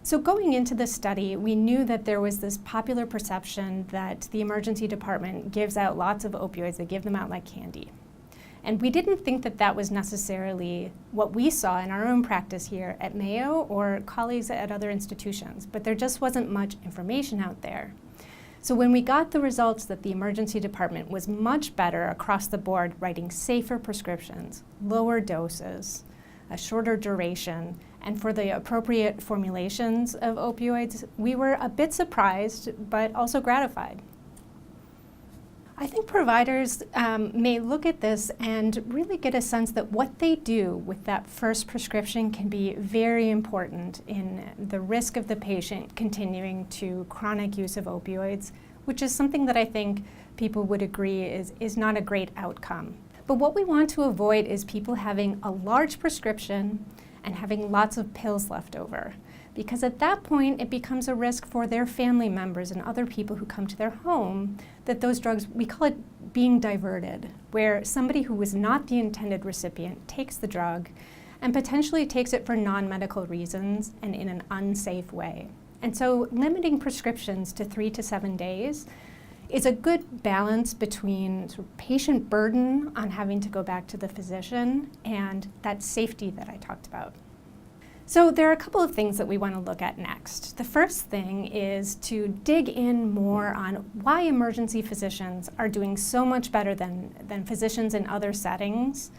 So going into the study, we knew that there was this popular perception that the emergency department gives out lots of opioids. They give them out like candy. And we didn't think that that was necessarily what we saw in our own practice here at Mayo or colleagues at other institutions, but there just wasn't much information out there. So when we got the results that the emergency department was much better across the board, writing safer prescriptions, lower doses, a shorter duration, and for the appropriate formulations of opioids, we were a bit surprised, but also gratified. I think providers may look at this and really get a sense that what they do with that first prescription can be very important in the risk of the patient continuing to chronic use of opioids, which is something that I think people would agree is not a great outcome. But what we want to avoid is people having a large prescription and having lots of pills left over. Because at that point, it becomes a risk for their family members and other people who come to their home that those drugs, we call it being diverted, where somebody who was not the intended recipient takes the drug and potentially takes it for non-medical reasons and in an unsafe way. And so limiting prescriptions to 3 to 7 days is a good balance between sort of patient burden on having to go back to the physician and that safety that I talked about. So there are a couple of things that we want to look at next. The first thing is to dig in more on why emergency physicians are doing so much better than physicians in other settings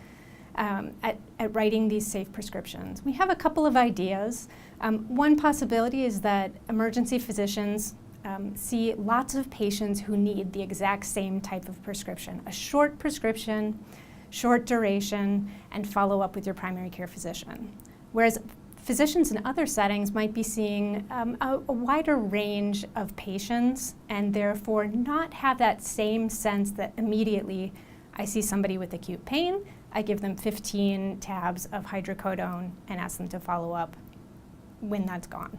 at writing these safe prescriptions. We have a couple of ideas. One possibility is that emergency physicians see lots of patients who need the exact same type of prescription, a short prescription, short duration, and follow up with your primary care physician. Whereas physicians in other settings might be seeing a wider range of patients and therefore not have that same sense that immediately I see somebody with acute pain, I give them 15 tabs of hydrocodone and ask them to follow up when that's gone.